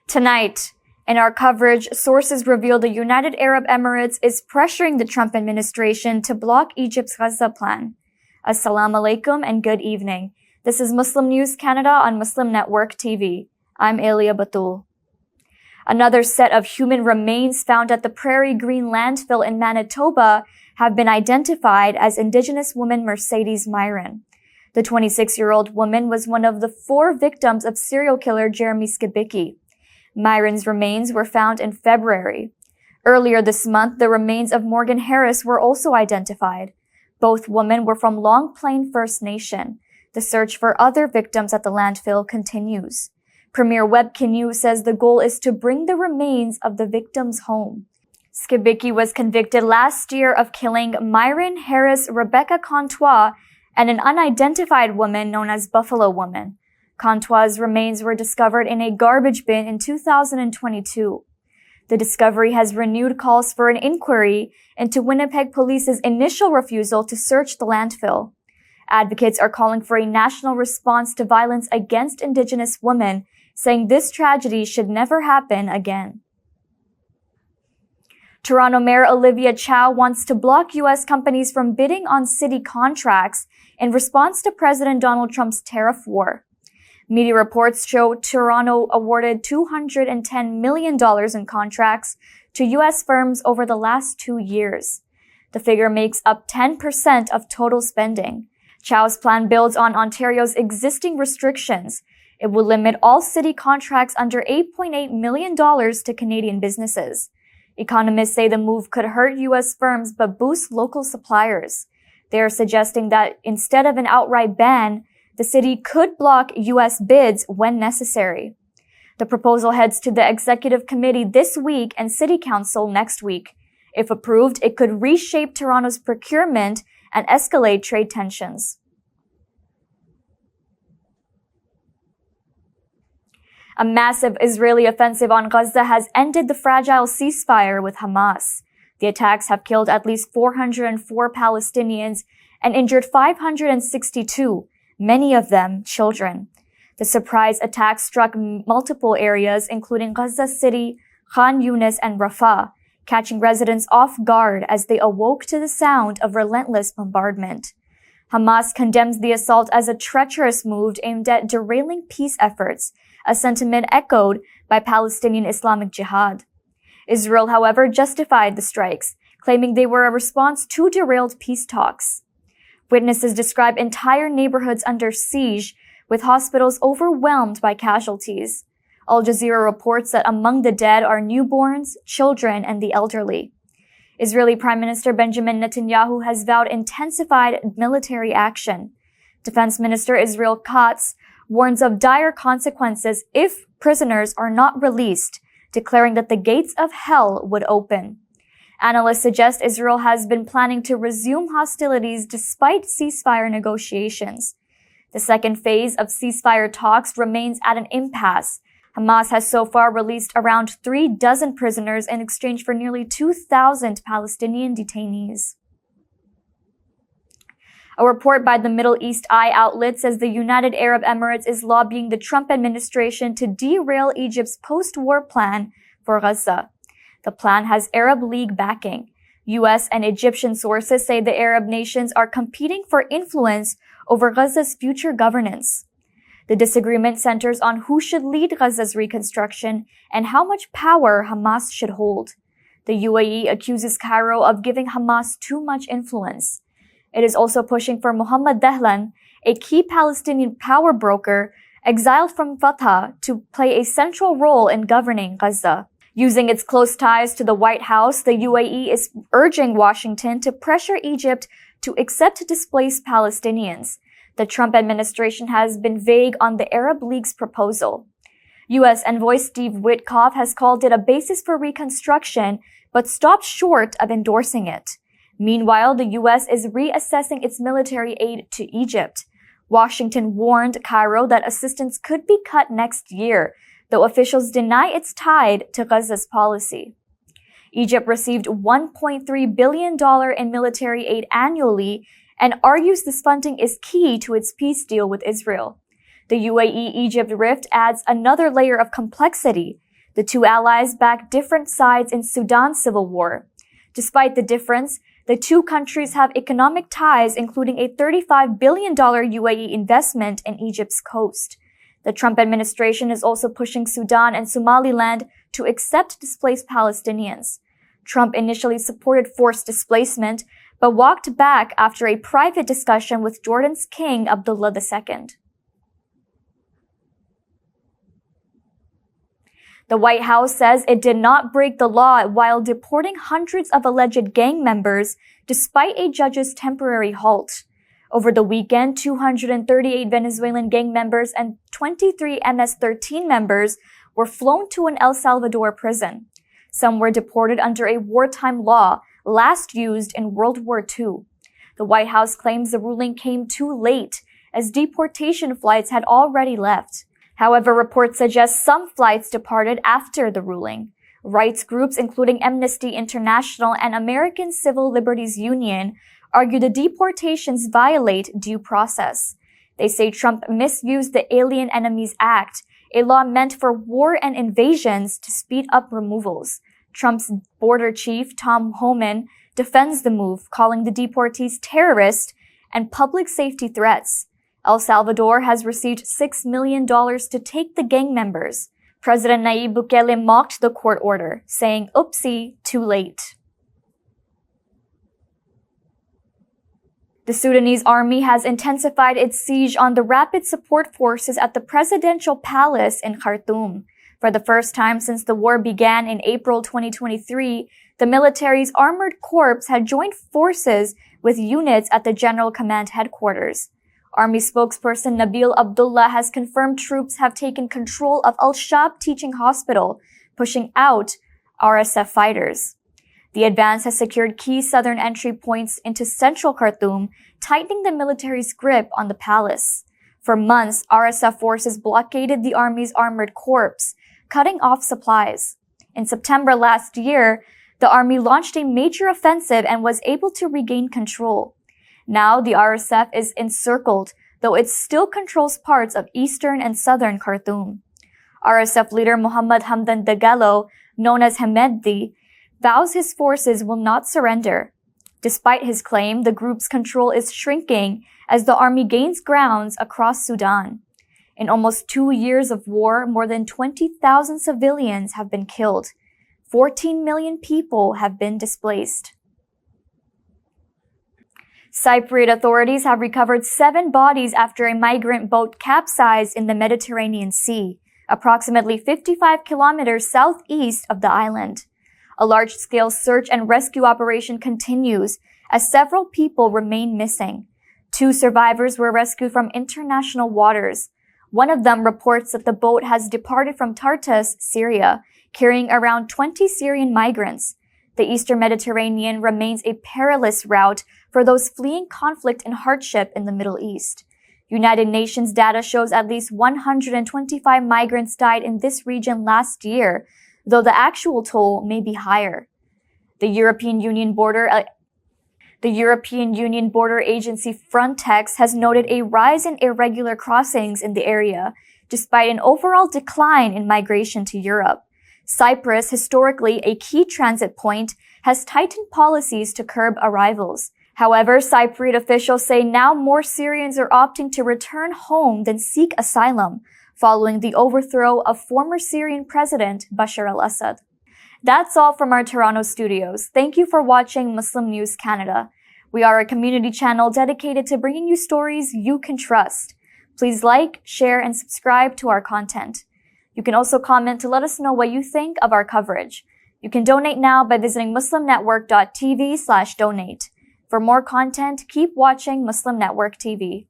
Tonight, in our coverage, sources reveal the United Arab Emirates is pressuring the Trump administration to block Egypt's Gaza plan. Assalamu alaikum and good evening. This is Muslim News Canada on Muslim Network TV. I'm Elia Batul. Another set of human remains found at the Prairie Green landfill in Manitoba have been identified as Indigenous woman Mercedes Migrant. The 26-year-old woman was one of the 4 victims of serial killer Jeremy Skibicki. Migrant's remains were found in February. Earlier this month, the remains of Morgan Harris were also identified. Both women were from Long Plain First Nation. The search for other victims at the landfill continues. Premier Webkin News says the goal is to bring the remains of the victims home. Skibicki was convicted last year of killing Myron Harris, Rebecca Contois, and an unidentified woman known as Buffalo Woman. Contois' remains were discovered in a garbage bin in 2022. The discovery has renewed calls for an inquiry into Winnipeg Police's initial refusal to search the landfill. Advocates are calling for a national response to violence against Indigenous women, saying this tragedy should never happen again. Toronto Mayor Olivia Chow wants to block U.S. companies from bidding on city contracts in response to President Donald Trump's tariff war. Media reports show Toronto awarded $210 million in contracts to U.S. firms over the last 2 years. The figure makes up 10% of total spending. Chow's plan builds on Ontario's existing restrictions. It will limit all city contracts under $8.8 million to Canadian businesses. Economists say the move could hurt U.S. firms but boost local suppliers. They are suggesting that instead of an outright ban, the city could block U.S. bids when necessary. The proposal heads to the Executive Committee this week and City Council next week. If approved, it could reshape Toronto's procurement and escalate trade tensions. A massive Israeli offensive on Gaza has ended the fragile ceasefire with Hamas. The attacks have killed at least 404 Palestinians and injured 562. Many of them children. The surprise attack struck multiple areas, including Gaza City, Khan Yunis, and Rafah, catching residents off guard as they awoke to the sound of relentless bombardment. Hamas condemns the assault as a treacherous move aimed at derailing peace efforts, a sentiment echoed by Palestinian Islamic Jihad. Israel, however, justified the strikes, claiming they were a response to derailed peace talks. Witnesses describe entire neighborhoods under siege, with hospitals overwhelmed by casualties. Al Jazeera reports that among the dead are newborns, children, and the elderly. Israeli Prime Minister Benjamin Netanyahu has vowed intensified military action. Defense Minister Israel Katz warns of dire consequences if prisoners are not released, declaring that the gates of hell would open. Analysts suggest Israel has been planning to resume hostilities despite ceasefire negotiations. The second phase of ceasefire talks remains at an impasse. Hamas has so far released around 36 prisoners in exchange for nearly 2,000 Palestinian detainees. A report by the Middle East Eye outlet says the United Arab Emirates is lobbying the Trump administration to derail Egypt's post-war plan for Gaza. The plan has Arab League backing. U.S. and Egyptian sources say the Arab nations are competing for influence over Gaza's future governance. The disagreement centers on who should lead Gaza's reconstruction and how much power Hamas should hold. The UAE accuses Cairo of giving Hamas too much influence. It is also pushing for Mohammed Dahlan, a key Palestinian power broker, exiled from Fatah, to play a central role in governing Gaza. Using its close ties to the White House, the UAE is urging Washington to pressure Egypt to accept displaced Palestinians. The Trump administration has been vague on the Arab League's proposal. U.S. envoy Steve Witkoff has called it a basis for reconstruction, but stopped short of endorsing it. Meanwhile, the U.S. is reassessing its military aid to Egypt. Washington warned Cairo that assistance could be cut next year, though officials deny it's tied to Gaza's policy. Egypt received $1.3 billion in military aid annually and argues this funding is key to its peace deal with Israel. The UAE-Egypt rift adds another layer of complexity. The two allies back different sides in Sudan's civil war. Despite the difference, the two countries have economic ties, including a $35 billion UAE investment in Egypt's coast. The Trump administration is also pushing Sudan and Somaliland to accept displaced Palestinians. Trump initially supported forced displacement, but walked back after a private discussion with Jordan's King Abdullah II. The White House says it did not break the law while deporting hundreds of alleged gang members despite a judge's temporary halt. Over the weekend, 238 Venezuelan gang members and 23 MS-13 members were flown to an El Salvador prison. Some were deported under a wartime law last used in World War II. The White House claims the ruling came too late, as deportation flights had already left. However, reports suggest some flights departed after the ruling. Rights groups, including Amnesty International and American Civil Liberties Union, argue the deportations violate due process. They say Trump misused the Alien Enemies Act, a law meant for war and invasions, to speed up removals. Trump's border chief, Tom Homan, defends the move, calling the deportees terrorists and public safety threats. El Salvador has received $6 million to take the gang members. President Nayib Bukele mocked the court order, saying, "Oopsie, too late." The Sudanese army has intensified its siege on the rapid support forces at the presidential palace in Khartoum. For the first time since the war began in April 2023, the military's armored corps had joined forces with units at the General Command headquarters. Army spokesperson Nabil Abdullah has confirmed troops have taken control of Al-Shab Teaching Hospital, pushing out RSF fighters. The advance has secured key southern entry points into central Khartoum, tightening the military's grip on the palace. For months, RSF forces blockaded the army's armored corps, cutting off supplies. In September last year, the army launched a major offensive and was able to regain control. Now, the RSF is encircled, though it still controls parts of eastern and southern Khartoum. RSF leader Mohammed Hamdan Dagalo, known as Hemedti, vows his forces will not surrender. Despite his claim, the group's control is shrinking as the army gains grounds across Sudan. In almost 2 years of war, more than 20,000 civilians have been killed. 14 million people have been displaced. Cypriot authorities have recovered 7 bodies after a migrant boat capsized in the Mediterranean Sea, approximately 55 kilometers southeast of the island. A large-scale search and rescue operation continues as several people remain missing. 2 survivors were rescued from international waters. One of them reports that the boat has departed from Tartus, Syria, carrying around 20 Syrian migrants. The Eastern Mediterranean remains a perilous route for those fleeing conflict and hardship in the Middle East. United Nations data shows at least 125 migrants died in this region last year, though the actual toll may be higher. The European Union border agency Frontex has noted a rise in irregular crossings in the area, despite an overall decline in migration to Europe. Cyprus, historically a key transit point, has tightened policies to curb arrivals. However, Cypriot officials say now more Syrians are opting to return home than seek asylum, following the overthrow of former Syrian President Bashar al-Assad. That's all from our Toronto studios. Thank you for watching Muslim News Canada. We are a community channel dedicated to bringing you stories you can trust. Please like, share, and subscribe to our content. You can also comment to let us know what you think of our coverage. You can donate now by visiting muslimnetwork.tv/donate. For more content, keep watching Muslim Network TV.